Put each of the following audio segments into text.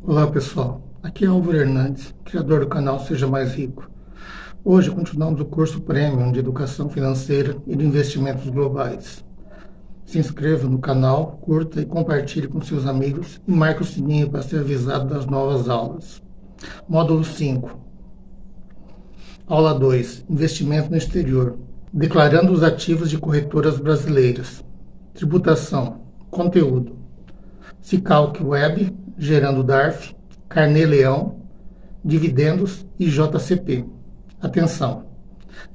Olá pessoal, aqui é Álvaro Hernandes, criador do canal Seja Mais Rico. Hoje continuamos o curso Premium de Educação Financeira e de Investimentos Globais. Se inscreva no canal, curta e compartilhe com seus amigos e marque o sininho para ser avisado das novas aulas. Módulo 5. Aula 2. Investimento no exterior. Declarando os ativos de corretoras brasileiras. Tributação. Conteúdo. Cicalc Web, gerando DARF, Carnê Leão, dividendos e JCP. Atenção!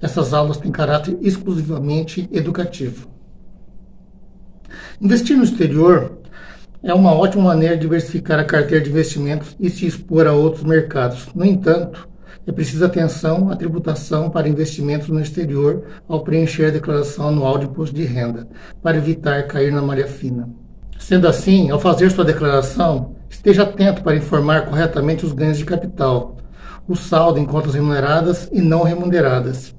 Essas aulas têm caráter exclusivamente educativo. Investir no exterior é uma ótima maneira de diversificar a carteira de investimentos e se expor a outros mercados. No entanto, é preciso atenção à tributação para investimentos no exterior ao preencher a declaração anual de imposto de renda, para evitar cair na malha fina. Sendo assim, ao fazer sua declaração, esteja atento para informar corretamente os ganhos de capital, o saldo em contas remuneradas e não remuneradas,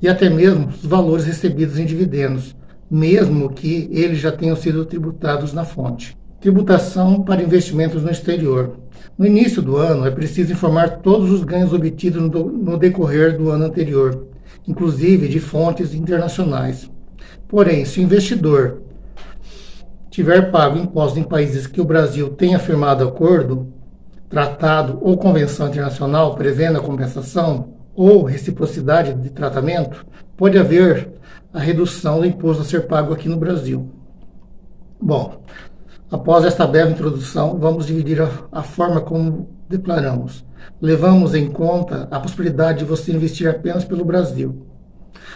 e até mesmo os valores recebidos em dividendos, mesmo que eles já tenham sido tributados na fonte. Tributação para investimentos no exterior. No início do ano, é preciso informar todos os ganhos obtidos no decorrer do ano anterior, inclusive de fontes internacionais. Porém, se o investidor tiver pago impostos em países que o Brasil tenha firmado acordo, tratado ou convenção internacional prevendo a compensação ou reciprocidade de tratamento, pode haver a redução do imposto a ser pago aqui no Brasil. Bom, após esta breve introdução, vamos dividir a forma como declaramos. Levamos em conta a possibilidade de você investir apenas pelo Brasil.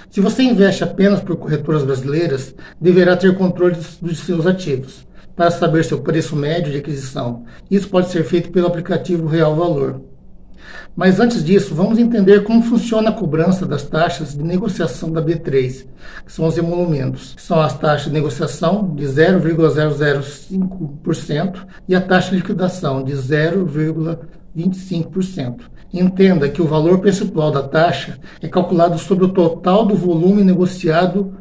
Se você investe apenas por corretoras brasileiras, deverá ter controle dos seus ativos, para saber seu preço médio de aquisição. Isso pode ser feito pelo aplicativo Real Valor. Mas antes disso, vamos entender como funciona a cobrança das taxas de negociação da B3, que são os emolumentos, que são as taxas de negociação de 0,005% e a taxa de liquidação de 0,25%. Entenda que o valor percentual da taxa é calculado sobre o total do volume negociado,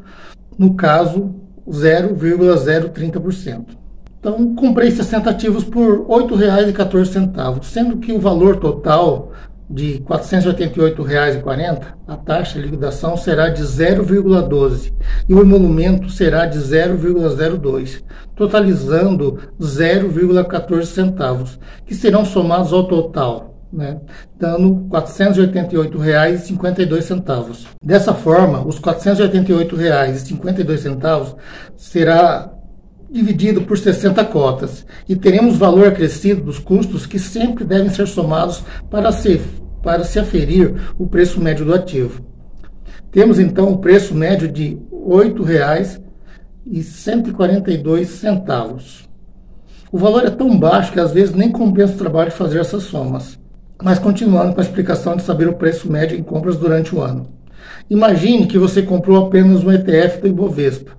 no caso, 0,030%. Então, comprei 60 ativos por R$ 8,14, sendo que o valor total de R$ 488,40, a taxa de liquidação será de 0,12 e o emolumento será de 0,02, totalizando 0,14 centavos, que serão somados ao total, dando R$ 488,52. Dessa forma, os R$ 488,52 será dividido por 60 cotas e teremos valor acrescido dos custos que sempre devem ser somados para se aferir o preço médio do ativo. Temos então o preço médio de R$ 8,142. O valor é tão baixo que às vezes nem compensa o trabalho de fazer essas somas. Mas continuando com a explicação de saber o preço médio em compras durante o ano. Imagine que você comprou apenas um ETF do Ibovespa,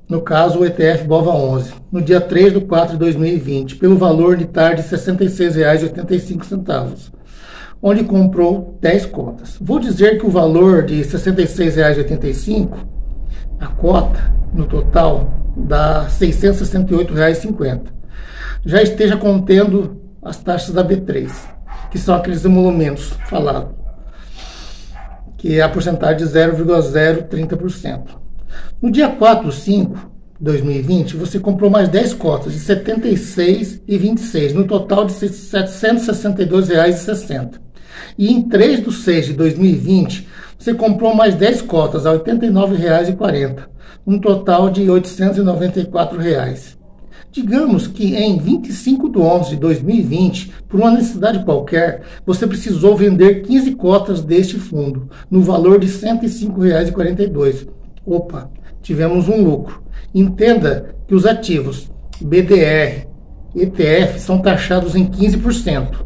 no caso o ETF BOVA11, no dia 3 de 4 de 2020, pelo valor unitário de R$ 66,85, onde comprou 10 cotas. Vou dizer que o valor de R$ 66,85, a cota, no total, dá R$ 668,50. Já esteja contendo as taxas da B3, que são aqueles emolumentos falados, que é a porcentagem de 0,030%. No dia 4 de 5 de 2020, você comprou mais 10 cotas de R$ 76,26, no total de R$ 762,60. E em 3 de 6 de 2020, você comprou mais 10 cotas a R$ 89,40, um total de R$ 894. Digamos que em 25 de 11 de 2020, por uma necessidade qualquer, você precisou vender 15 cotas deste fundo, no valor de R$ 105,42. Opa, tivemos um lucro. Entenda que os ativos BDR, ETF são taxados em 15%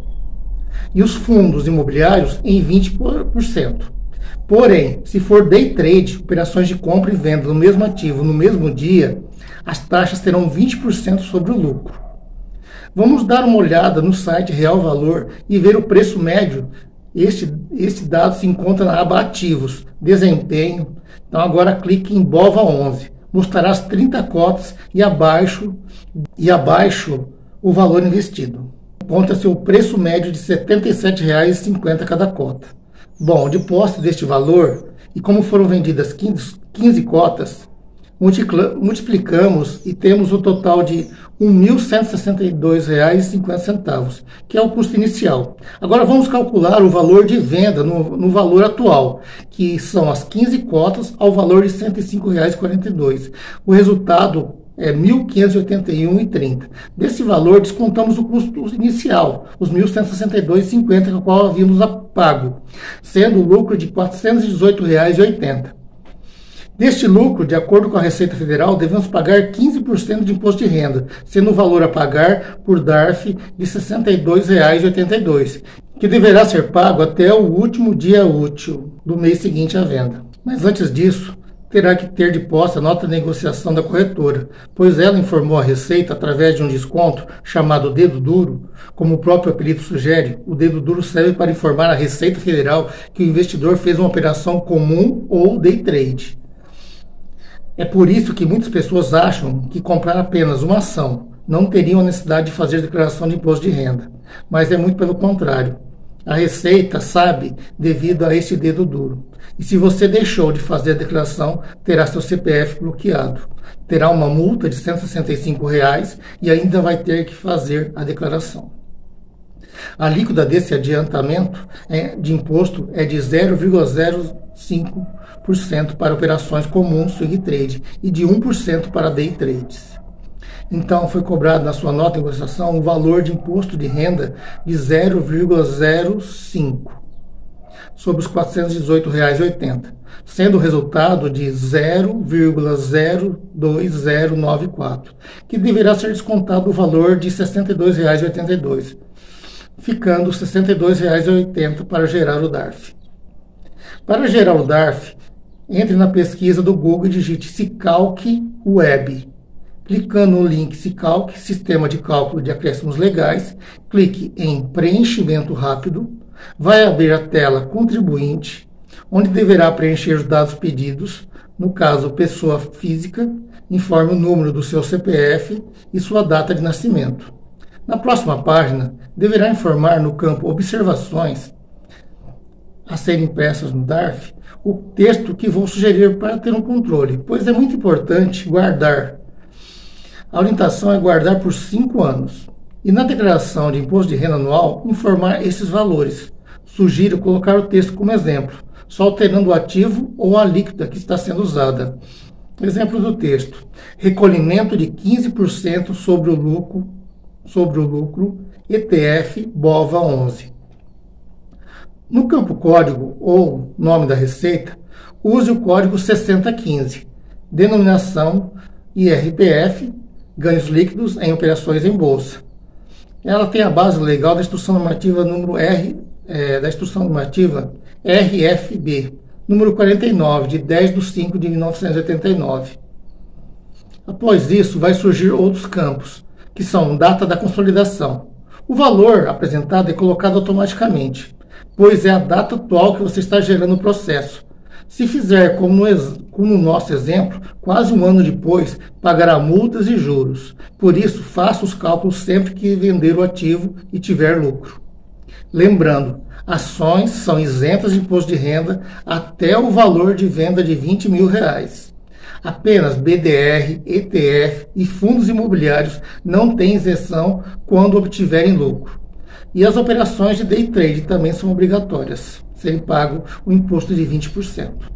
e os fundos imobiliários em 20%. Porém, se for day trade, operações de compra e venda do mesmo ativo no mesmo dia, as taxas serão 20% sobre o lucro. Vamos dar uma olhada no site Real Valor e ver o preço médio. Este dado se encontra na aba Ativos, Desempenho. Então agora clique em BOVA11. Mostrará as 30 cotas e abaixo o valor investido. encontra-se o preço médio de R$ 77,50 cada cota. Bom, de posse deste valor, e como foram vendidas 15 cotas, multiplicamos e temos o total de R$ 1.162,50, que é o custo inicial. Agora vamos calcular o valor de venda no valor atual, que são as 15 cotas ao valor de R$ 105,42. O resultado é R$ 1.581,30. Desse valor, descontamos o custo inicial, os R$ 1.162,50, que é o qual havíamos pago, sendo o lucro de R$ 418,80. Deste lucro, de acordo com a Receita Federal, devemos pagar 15% de imposto de renda, sendo o valor a pagar por DARF de R$ 62,82, que deverá ser pago até o último dia útil do mês seguinte à venda. Mas antes disso, terá que ter de posse a nota de negociação da corretora, pois ela informou a Receita através de um desconto chamado dedo duro. Como o próprio apelido sugere, o dedo duro serve para informar a Receita Federal que o investidor fez uma operação comum ou day trade. É por isso que muitas pessoas acham que comprar apenas uma ação não teriam a necessidade de fazer declaração de imposto de renda, mas é muito pelo contrário. A Receita sabe devido a este dedo duro. E se você deixou de fazer a declaração, terá seu CPF bloqueado. Terá uma multa de R$ 165 e ainda vai ter que fazer a declaração. A alíquota desse adiantamento de imposto é de 0,05% para operações comuns swing trade e de 1% para day trades. Então, foi cobrado na sua nota de negociação um valor de imposto de renda de 0,05 sobre os R$ 418,80, sendo o resultado de 0,02094, que deverá ser descontado o valor de R$ 62,82, ficando R$ 62,80 para gerar o DARF. Para gerar o DARF, entre na pesquisa do Google e digite Sicalc Web. Clicando no link Sicalc, Sistema de Cálculo de Acréscimos Legais, clique em Preenchimento Rápido, vai abrir a tela Contribuinte, onde deverá preencher os dados pedidos, no caso pessoa física, informe o número do seu CPF e sua data de nascimento. Na próxima página, deverá informar no campo Observações, a serem impressas no DARF, o texto que vou sugerir para ter um controle, pois é muito importante guardar. A orientação é guardar por 5 anos. E na declaração de imposto de renda anual, informar esses valores. Sugiro colocar o texto como exemplo, só alterando o ativo ou a alíquota que está sendo usada. Exemplo do texto: recolhimento de 15% sobre o lucro ETF BOVA 11. No campo código ou nome da receita, use o código 6015, denominação IRPF, ganhos líquidos em operações em bolsa. Ela tem a base legal da Instrução Normativa número da Instrução Normativa RFB, número 49, de 10/5 de 1989. Após isso, vai surgir outros campos, que são data da consolidação. O valor apresentado é colocado automaticamente, pois é a data atual que você está gerando o processo. Se fizer como no nosso exemplo, quase um ano depois, pagará multas e juros. Por isso, faça os cálculos sempre que vender o ativo e tiver lucro. Lembrando, ações são isentas de imposto de renda até o valor de venda de R$ 20 mil. Apenas BDR, ETF e fundos imobiliários não têm isenção quando obtiverem lucro. E as operações de day trade também são obrigatórias, serem pago o imposto de 20%.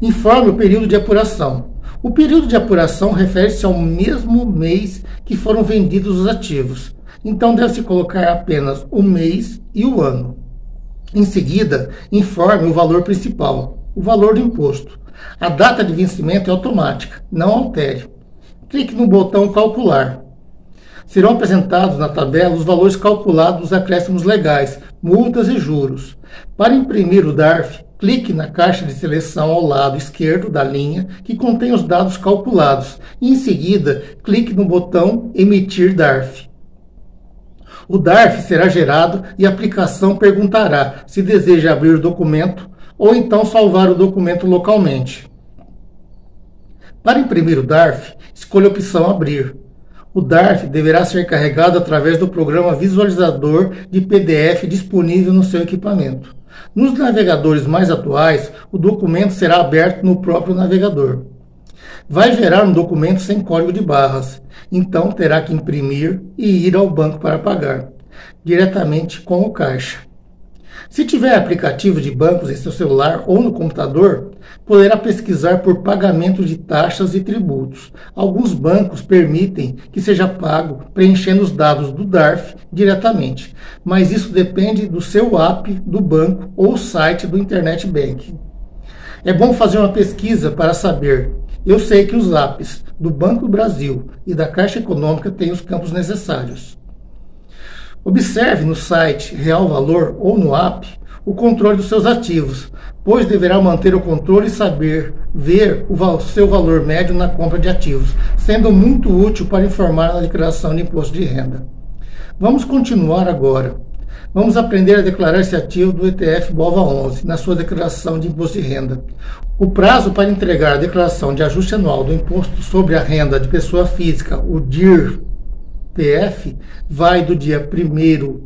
Informe o período de apuração. O período de apuração refere-se ao mesmo mês que foram vendidos os ativos. Então, deve-se colocar apenas o mês e o ano. Em seguida, informe o valor principal, o valor do imposto. A data de vencimento é automática, não altere. Clique no botão Calcular. Serão apresentados na tabela os valores calculados dos acréscimos legais, multas e juros. Para imprimir o DARF, clique na caixa de seleção ao lado esquerdo da linha que contém os dados calculados e, em seguida, clique no botão Emitir DARF. O DARF será gerado e a aplicação perguntará se deseja abrir o documento ou então salvar o documento localmente. Para imprimir o DARF, escolha a opção Abrir. O DARF deverá ser carregado através do programa visualizador de PDF disponível no seu equipamento. Nos navegadores mais atuais, o documento será aberto no próprio navegador. Vai gerar um documento sem código de barras, então terá que imprimir e ir ao banco para pagar, diretamente com o caixa. Se tiver aplicativo de bancos em seu celular ou no computador, poderá pesquisar por pagamento de taxas e tributos. Alguns bancos permitem que seja pago preenchendo os dados do DARF diretamente, mas isso depende do seu app do banco ou site do Internet Banking. É bom fazer uma pesquisa para saber. Eu sei que os apps do Banco do Brasil e da Caixa Econômica têm os campos necessários. Observe no site Real Valor ou no app o controle dos seus ativos, pois deverá manter o controle e saber ver o seu valor médio na compra de ativos, sendo muito útil para informar na declaração de imposto de renda. Vamos continuar agora. Vamos aprender a declarar esse ativo do ETF BOVA11 na sua declaração de imposto de renda. O prazo para entregar a declaração de ajuste anual do Imposto sobre a Renda de Pessoa Física, o DIR-PF, vai do dia 1º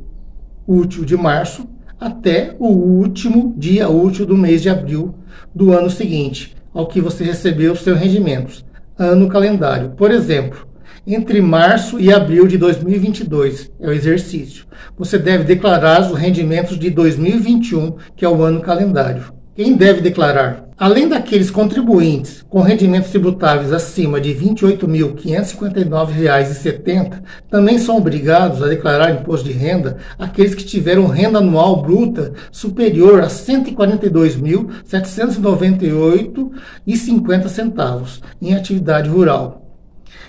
útil de março até o último dia útil do mês de abril do ano seguinte, ao que você recebeu seus rendimentos, ano calendário. Por exemplo, entre março e abril de 2022 é o exercício. Você deve declarar os rendimentos de 2021, que é o ano calendário. Quem deve declarar? Além daqueles contribuintes com rendimentos tributáveis acima de R$ 28.559,70, também são obrigados a declarar imposto de renda aqueles que tiveram renda anual bruta superior a R$ 142.798,50 em atividade rural.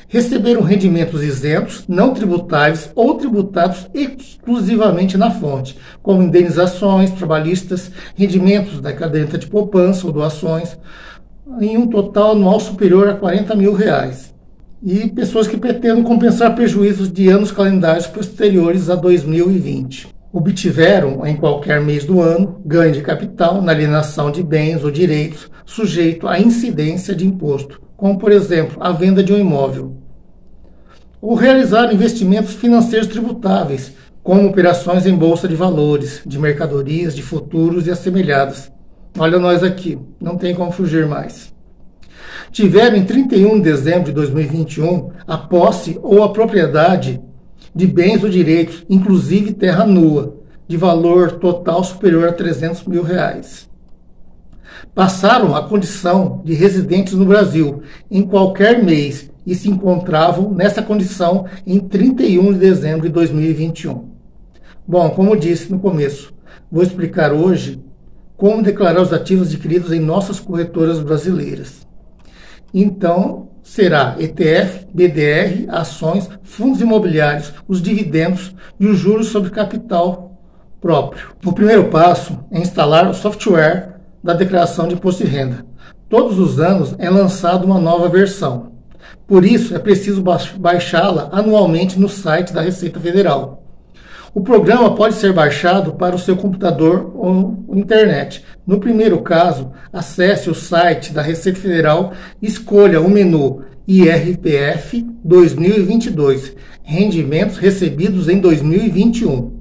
Receberam rendimentos isentos, não tributáveis ou tributados exclusivamente na fonte, como indenizações trabalhistas, rendimentos da caderneta de poupança ou doações, em um total anual superior a R$ 40 mil. E pessoas que pretendem compensar prejuízos de anos calendários posteriores a 2020. Obtiveram, em qualquer mês do ano, ganho de capital na alienação de bens ou direitos sujeito à incidência de imposto, como, por exemplo, a venda de um imóvel. Ou realizar investimentos financeiros tributáveis, como operações em bolsa de valores, de mercadorias, de futuros e assemelhadas. Olha nós aqui, não tem como fugir mais. Tiveram em 31 de dezembro de 2021 a posse ou a propriedade de bens ou direitos, inclusive terra nua, de valor total superior a R$ 300 mil. Passaram a condição de residentes no Brasil em qualquer mês e se encontravam nessa condição em 31 de dezembro de 2021. Bom, como disse no começo, vou explicar hoje como declarar os ativos adquiridos em nossas corretoras brasileiras. Então, será ETF, BDR, ações, fundos imobiliários, os dividendos e os juros sobre capital próprio. O primeiro passo é instalar o software da declaração de imposto de renda. Todos os anos é lançada uma nova versão. Por isso, é preciso baixá-la anualmente no site da Receita Federal. O programa pode ser baixado para o seu computador ou internet. No primeiro caso, acesse o site da Receita Federal e escolha o menu IRPF 2022, rendimentos recebidos em 2021.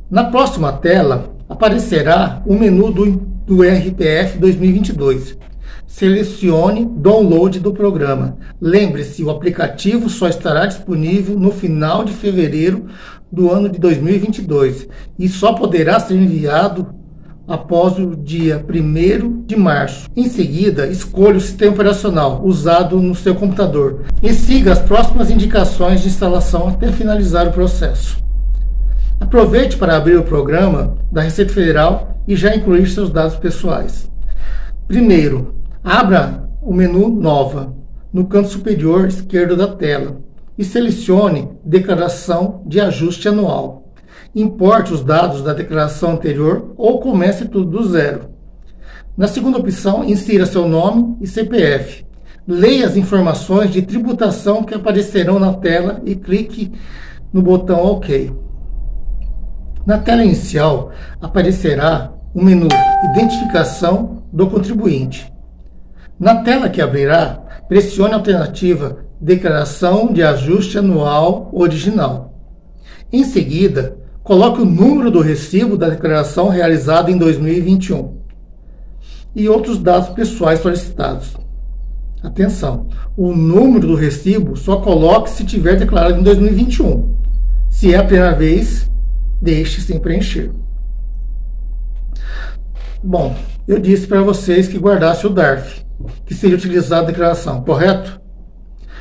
Na próxima tela, aparecerá o menu do IRPF 2022. Selecione Download do programa. Lembre-se, o aplicativo só estará disponível no final de fevereiro do ano de 2022 e só poderá ser enviado após o dia 1º de março. Em seguida, escolha o sistema operacional usado no seu computador e siga as próximas indicações de instalação até finalizar o processo. Aproveite para abrir o programa da Receita Federal e já incluir seus dados pessoais. Primeiro, abra o menu Nova, no canto superior esquerdo da tela, e selecione Declaração de Ajuste Anual. Importe os dados da declaração anterior ou comece tudo do zero. Na segunda opção, insira seu nome e CPF. Leia as informações de tributação que aparecerão na tela e clique no botão OK. Na tela inicial, aparecerá o menu Identificação do contribuinte. Na tela que abrirá, pressione a alternativa Declaração de Ajuste Anual Original. Em seguida, coloque o número do recibo da declaração realizada em 2021 e outros dados pessoais solicitados. Atenção, o número do recibo só coloque se tiver declarado em 2021. Se é a primeira vez, deixe sem preencher. Bom, eu disse para vocês que guardasse o DARF, que seria utilizado na declaração, correto?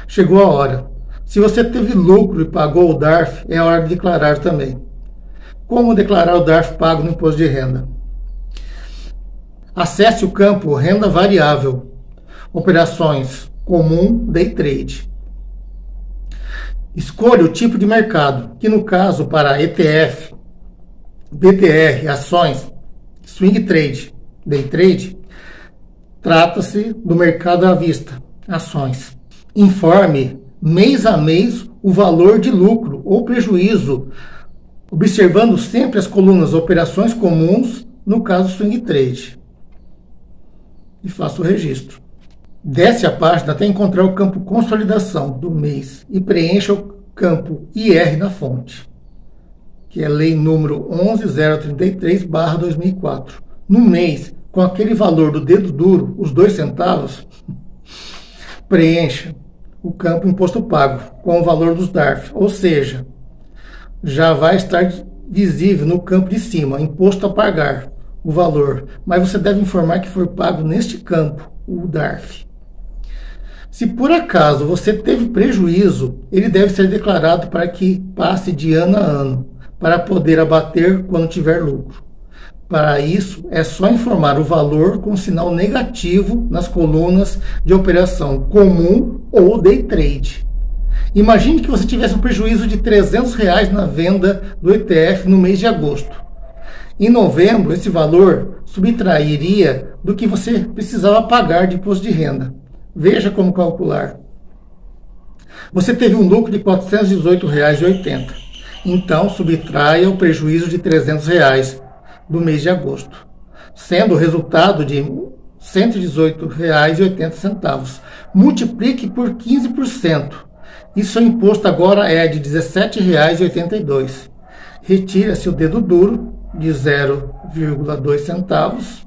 Chegou a hora. Se você teve lucro e pagou o DARF, é hora de declarar também. Como declarar o DARF pago no imposto de renda? Acesse o campo Renda Variável, Operações Comum, Day Trade. Escolha o tipo de mercado, que no caso para ETF, BDR, ações, Swing Trade, Day Trade, trata-se do mercado à vista, ações. Informe mês a mês o valor de lucro ou prejuízo, observando sempre as colunas Operações Comuns, no caso Swing Trade. E faça o registro. Desce a página até encontrar o campo Consolidação do mês e preencha o campo IR na fonte, que é Lei número 11.033/2004. No mês, com aquele valor do dedo duro, os 2 centavos, preencha o campo Imposto Pago com o valor dos DARF, ou seja, já vai estar visível no campo de cima, Imposto a Pagar, o valor, mas você deve informar que foi pago neste campo, o DARF. Se por acaso você teve prejuízo, ele deve ser declarado para que passe de ano a ano, para poder abater quando tiver lucro. Para isso, é só informar o valor com sinal negativo nas colunas de operação comum ou day trade. Imagine que você tivesse um prejuízo de R$300 na venda do ETF no mês de agosto. Em novembro, esse valor subtrairia do que você precisava pagar de imposto de renda. Veja como calcular. Você teve um lucro de R$ 418,80. Então, subtraia o prejuízo de R$300 do mês de agosto, sendo o resultado de R$ 118,80. Multiplique por 15%. E seu imposto agora é de R$ 17,82. Retira-se o dedo duro de 0,2 centavos.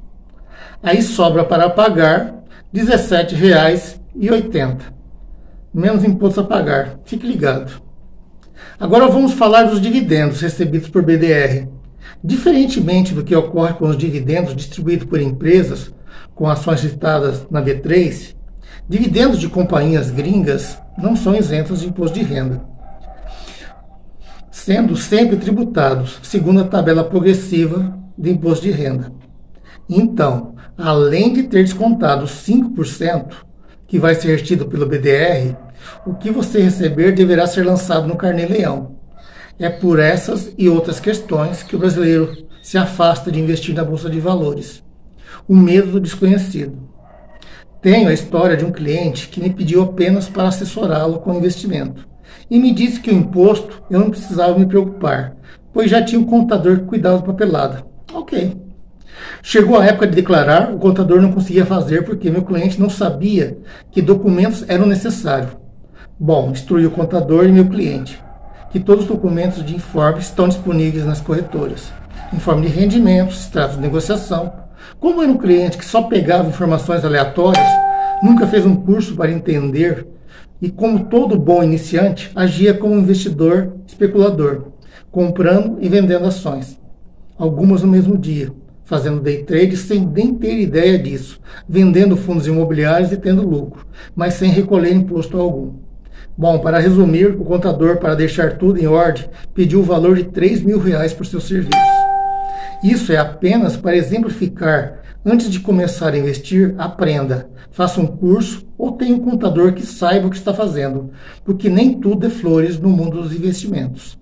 Aí sobra para pagar R$ 17,80. Menos imposto a pagar. Fique ligado. Agora vamos falar dos dividendos recebidos por BDR. Diferentemente do que ocorre com os dividendos distribuídos por empresas com ações listadas na B3, dividendos de companhias gringas não são isentos de imposto de renda, sendo sempre tributados segundo a tabela progressiva de imposto de renda. Então, além de ter descontado 5%, que vai ser retido pelo BDR, o que você receber deverá ser lançado no Carnê-Leão. É por essas e outras questões que o brasileiro se afasta de investir na Bolsa de Valores. O medo do desconhecido. Tenho a história de um cliente que me pediu apenas para assessorá-lo com investimento. E me disse que o imposto eu não precisava me preocupar, pois já tinha um contador que cuidava da papelada. Ok. Chegou a época de declarar, o contador não conseguia fazer porque meu cliente não sabia que documentos eram necessários. Bom, instruí o contador e meu cliente que todos os documentos de informe estão disponíveis nas corretoras. Informe de rendimentos, extratos de negociação. Como era um cliente que só pegava informações aleatórias, nunca fez um curso para entender e, como todo bom iniciante, agia como investidor especulador, comprando e vendendo ações, algumas no mesmo dia, fazendo day trade sem nem ter ideia disso, vendendo fundos imobiliários e tendo lucro, mas sem recolher imposto algum. Bom, para resumir, o contador, para deixar tudo em ordem, pediu o valor de R$3.000 por seu serviço. Isso é apenas para exemplificar. Antes de começar a investir, aprenda, faça um curso ou tenha um contador que saiba o que está fazendo, porque nem tudo é flores no mundo dos investimentos.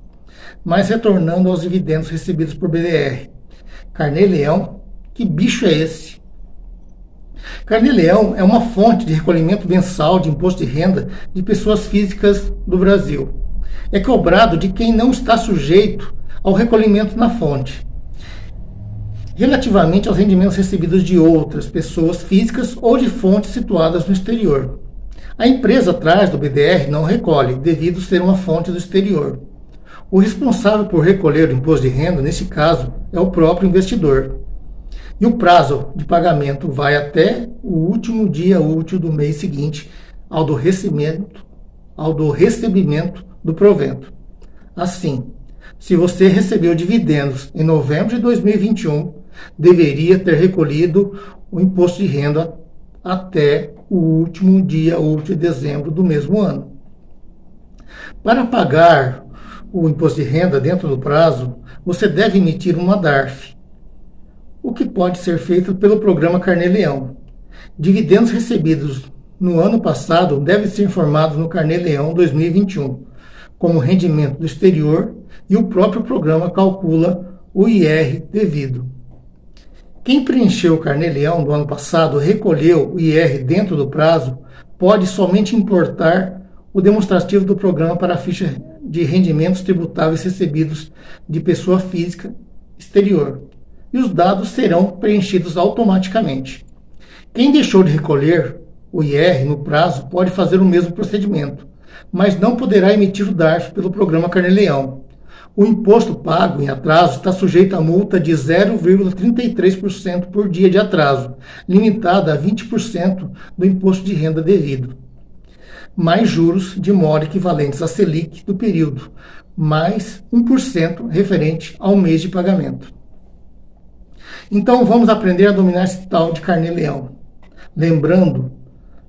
Mas retornando aos dividendos recebidos por BDR. Carnê-Leão, que bicho é esse? Carnê-Leão é uma fonte de recolhimento mensal de imposto de renda de pessoas físicas do Brasil. É cobrado de quem não está sujeito ao recolhimento na fonte, relativamente aos rendimentos recebidos de outras pessoas físicas ou de fontes situadas no exterior. A empresa atrás do BDR não recolhe, devido ser uma fonte do exterior. O responsável por recolher o imposto de renda, nesse caso, é o próprio investidor. E o prazo de pagamento vai até o último dia útil do mês seguinte ao do recebimento do provento. Assim, se você recebeu dividendos em novembro de 2021, deveria ter recolhido o imposto de renda até o último dia útil de dezembro do mesmo ano. Para pagar o imposto de renda dentro do prazo, você deve emitir uma DARF, o que pode ser feito pelo programa Carnê-Leão. Dividendos recebidos no ano passado devem ser informados no Carnê-Leão 2021, como rendimento do exterior, e o próprio programa calcula o IR devido. Quem preencheu o Carnê-Leão do ano passado recolheu o IR dentro do prazo, pode somente importar o demonstrativo do programa para a ficha de rendimentos tributáveis recebidos de pessoa física exterior, e os dados serão preenchidos automaticamente. Quem deixou de recolher o IR no prazo pode fazer o mesmo procedimento, mas não poderá emitir o DARF pelo programa Carnê-Leão. O imposto pago em atraso está sujeito a multa de 0,33% por dia de atraso, limitada a 20% do imposto de renda devido, mais juros de mora equivalentes à Selic do período, mais 1% referente ao mês de pagamento. Então vamos aprender a dominar esse tal de Carnê-Leão. Lembrando,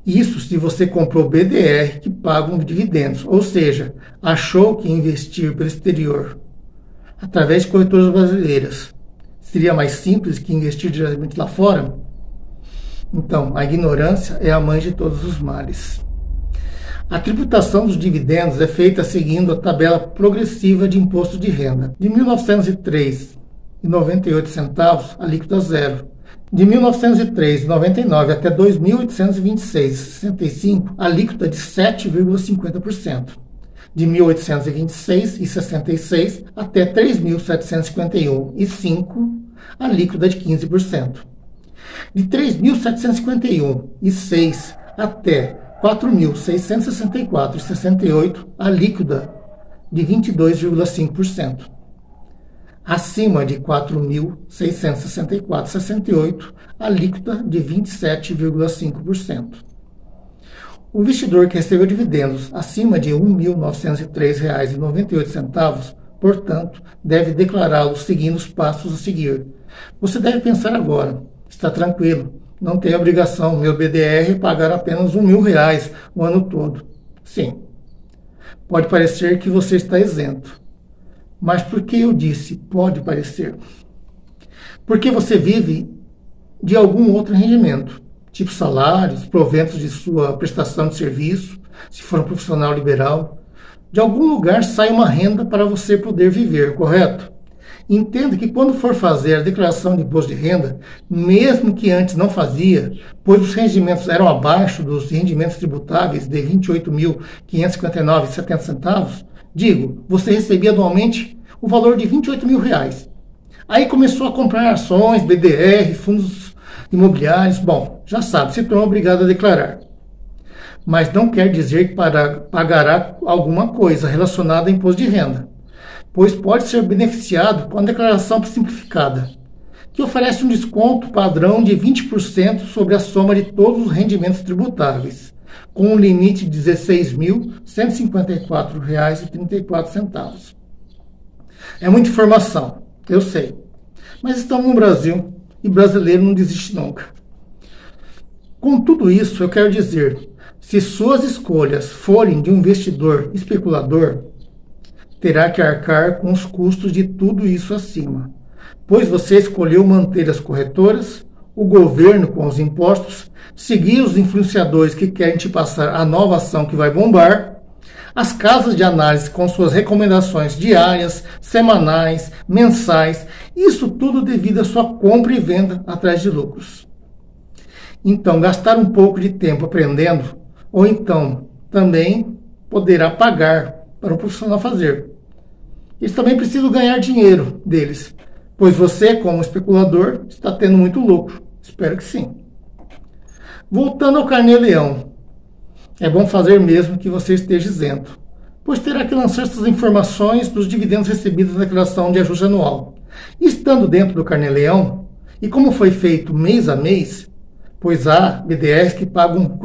isso se você comprou BDR que pagam dividendos, ou seja, achou que investir pelo exterior através de corretoras brasileiras seria mais simples que investir diretamente lá fora? Então, a ignorância é a mãe de todos os males. A tributação dos dividendos é feita seguindo a tabela progressiva de imposto de renda. De R$ 1.903,98, alíquota zero. De R$ 1.903,99 até R$ 2.826,65, alíquota de 7,50%. De R$ 1.826,66 até R$ 3.751,05, alíquota de 15%. De R$ 3.751,06 até R$ 4.664,68, alíquota de 22,5%. Acima de R$ 4.664,68, alíquota de 27,5%. O investidor que recebeu dividendos acima de R$ 1.903,98, portanto, deve declará-los seguindo os passos a seguir. Você deve pensar agora, está tranquilo, não tem obrigação, meu BDR pagar apenas R$ 1.000 o ano todo. Sim, pode parecer que você está isento. Mas por que eu disse pode parecer? Porque você vive de algum outro rendimento, tipo salários, proventos de sua prestação de serviço, se for um profissional liberal. De algum lugar sai uma renda para você poder viver, correto? Entenda que quando for fazer a declaração de imposto de renda, mesmo que antes não fazia, pois os rendimentos eram abaixo dos rendimentos tributáveis de R$ 28.559,70, digo, você recebia anualmente o valor de R$ 28.000. Aí começou a comprar ações, BDR, fundos imobiliários. Bom, já sabe, se tornou obrigado a declarar. Mas não quer dizer que pagará alguma coisa relacionada a imposto de renda, pois pode ser beneficiado com a declaração simplificada, que oferece um desconto padrão de 20% sobre a soma de todos os rendimentos tributáveis, com um limite de R$ 16.154,34. É muita informação, eu sei, mas estamos no Brasil e brasileiro não desiste nunca. Com tudo isso, eu quero dizer, se suas escolhas forem de um investidor especulador, terá que arcar com os custos de tudo isso acima, pois você escolheu manter as corretoras, o governo com os impostos, seguir os influenciadores que querem te passar a nova ação que vai bombar, as casas de análise com suas recomendações diárias, semanais, mensais, isso tudo devido à sua compra e venda atrás de lucros. Então, gastar um pouco de tempo aprendendo, ou então também poderá pagar para um profissional fazer. Eles também precisam ganhar dinheiro deles, pois você, como especulador, está tendo muito lucro. Espero que sim. Voltando ao Carnê-Leão. É bom fazer mesmo que você esteja isento, pois terá que lançar essas informações dos dividendos recebidos na declaração de ajuste anual. Estando dentro do Carnê-Leão, e como foi feito mês a mês, pois há BDRs que pagam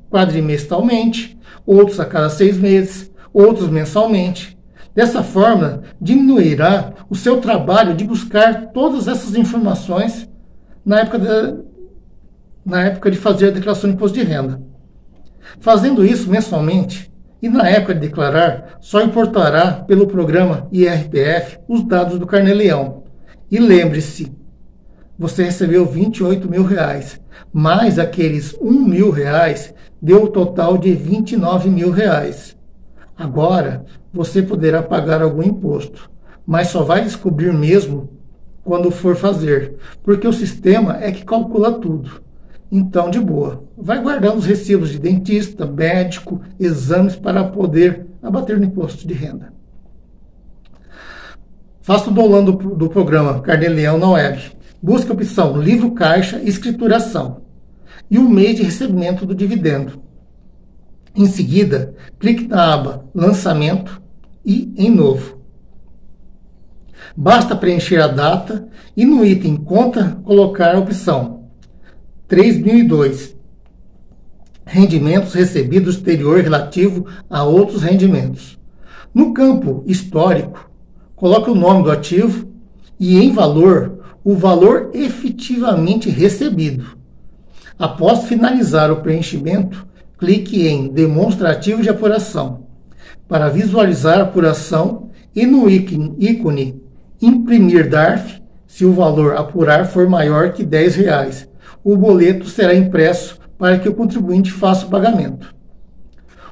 quadrimestralmente, outros a cada 6 meses, outros mensalmente. Dessa forma, diminuirá o seu trabalho de buscar todas essas informações na época de fazer a declaração de imposto de renda. Fazendo isso mensalmente, e na época de declarar, só importará pelo programa IRPF os dados do Carnê-Leão. E lembre-se, você recebeu R$28 mil, mais aqueles R$1.000 deu o total de R$29 mil. Agora, você poderá pagar algum imposto, mas só vai descobrir mesmo quando for fazer, porque o sistema é que calcula tudo. Então, de boa, vai guardando os recibos de dentista, médico, exames para poder abater no imposto de renda. Faça o download do programa Carnê-Leão na web. Busque a opção Livro Caixa e Escrituração e o mês de recebimento do dividendo. Em seguida, clique na aba Lançamento e em Novo. Basta preencher a data e no item Conta colocar a opção 3002. Rendimentos recebidos exterior relativo a outros rendimentos. No campo Histórico, coloque o nome do ativo e em Valor, o valor efetivamente recebido. Após finalizar o preenchimento, clique em Demonstrativo de Apuração para visualizar a apuração e no ícone Imprimir DARF, se o valor a apurar for maior que R$10, o boleto será impresso para que o contribuinte faça o pagamento.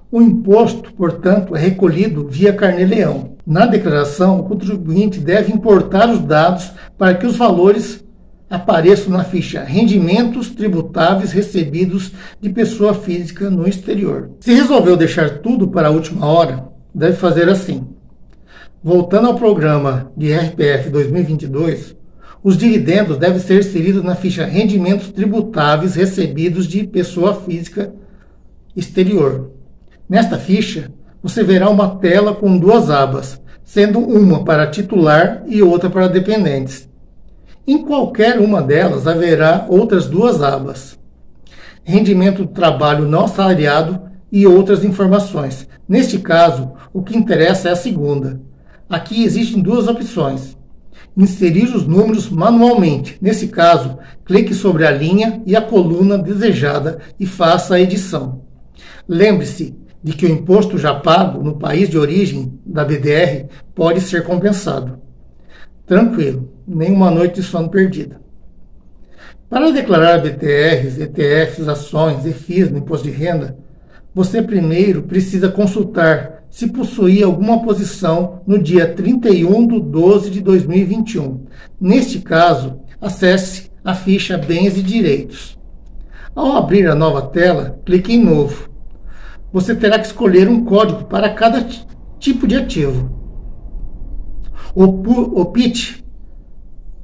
O imposto, portanto, é recolhido via Carnê-Leão. Na declaração, o contribuinte deve importar os dados para que os valores apareçam na ficha Rendimentos Tributáveis Recebidos de Pessoa Física no Exterior. Se resolveu deixar tudo para a última hora, deve fazer assim. Voltando ao programa de RPF 2022, os dividendos devem ser inseridos na ficha Rendimentos Tributáveis Recebidos de Pessoa Física Exterior. Nesta ficha, você verá uma tela com duas abas, sendo uma para titular e outra para dependentes. Em qualquer uma delas haverá outras duas abas, rendimento do trabalho não assalariado e outras informações. Neste caso, o que interessa é a segunda. Aqui existem duas opções. Inserir os números manualmente. Nesse caso, clique sobre a linha e a coluna desejada e faça a edição. Lembre-se de que o imposto já pago no país de origem da BDR pode ser compensado. Tranquilo, nenhuma noite de sono perdida. Para declarar BTRs, ETFs, ações e FIIs no imposto de renda, você primeiro precisa consultar se possuía alguma posição no dia 31/12/2021. Neste caso, acesse a ficha Bens e Direitos. Ao abrir a nova tela, clique em Novo. Você terá que escolher um código para cada tipo de ativo. O PIT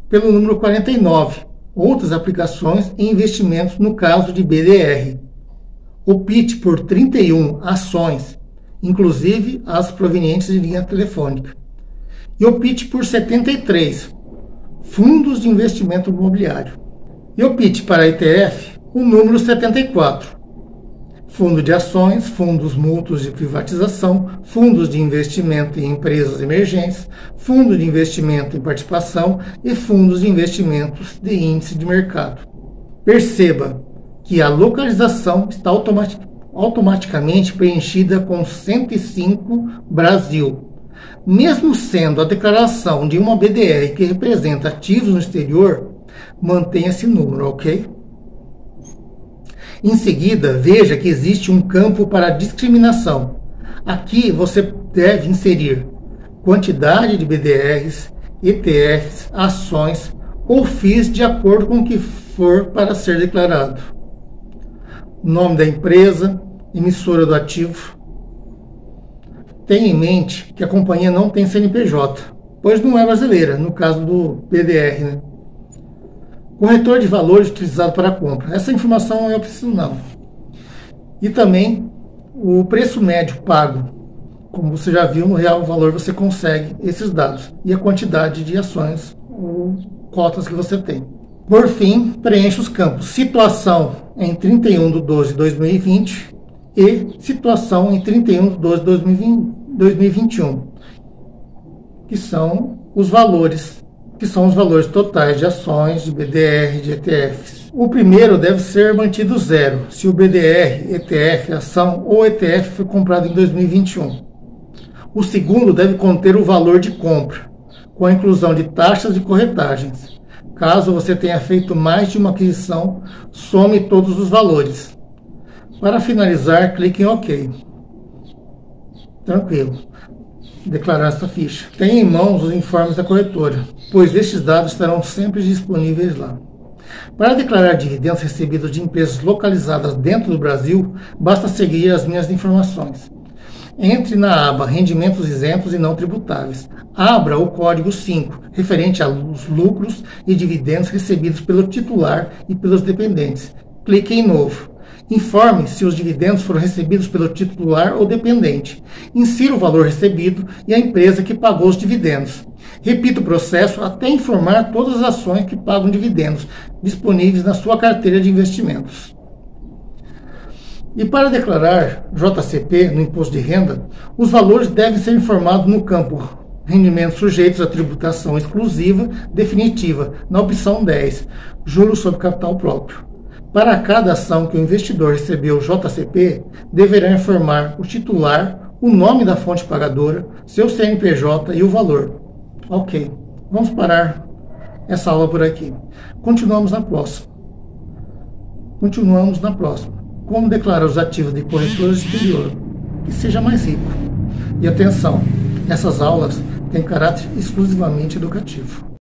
pelo número 49, outras aplicações e investimentos no caso de BDR. O PIT por 31 ações, inclusive as provenientes de linha telefônica. E o PIT por 73, fundos de investimento imobiliário. E o PIT para ETF, o número 74. Fundo de ações, fundos mútuos de privatização, fundos de investimento em empresas emergentes, fundo de investimento em participação e fundos de investimentos de índice de mercado. Perceba que a localização está automaticamente preenchida com 105 Brasil. Mesmo sendo a declaração de uma BDR que representa ativos no exterior, mantenha esse número, ok? Em seguida, veja que existe um campo para discriminação. Aqui você deve inserir quantidade de BDRs, ETFs, ações ou FIIs de acordo com o que for para ser declarado. Nome da empresa, emissora do ativo. Tenha em mente que a companhia não tem CNPJ, pois não é brasileira, no caso do BDR, né? Corretor de valores utilizado para a compra. Essa informação é opcional. E também o preço médio pago. Como você já viu, no Real Valor você consegue esses dados e a quantidade de ações ou cotas que você tem. Por fim, preencha os campos situação em 31/12/2020 e situação em 31/12/2021, que são os valores totais de ações, de BDR, de ETFs. O primeiro deve ser mantido zero, se o BDR, ETF, ação ou ETF foi comprado em 2021. O segundo deve conter o valor de compra, com a inclusão de taxas e corretagens. Caso você tenha feito mais de uma aquisição, some todos os valores. Para finalizar, clique em OK. Tranquilo. Declarar esta ficha. Tenha em mãos os informes da corretora, pois estes dados estarão sempre disponíveis lá. Para declarar dividendos recebidos de empresas localizadas dentro do Brasil, basta seguir as minhas informações. Entre na aba Rendimentos isentos e não tributáveis. Abra o código 5, referente aos lucros e dividendos recebidos pelo titular e pelos dependentes. Clique em Novo. Informe se os dividendos foram recebidos pelo titular ou dependente. Insira o valor recebido e a empresa que pagou os dividendos. Repita o processo até informar todas as ações que pagam dividendos disponíveis na sua carteira de investimentos. E para declarar JCP no imposto de renda, os valores devem ser informados no campo Rendimentos sujeitos à tributação exclusiva definitiva, na opção 10, Juros sobre capital próprio. Para cada ação que o investidor recebeu JCP, deverá informar o titular, o nome da fonte pagadora, seu CNPJ e o valor. Ok, vamos parar essa aula por aqui. Continuamos na próxima. Como declarar os ativos de corretora exterior que seja mais rico. E atenção, essas aulas têm caráter exclusivamente educativo.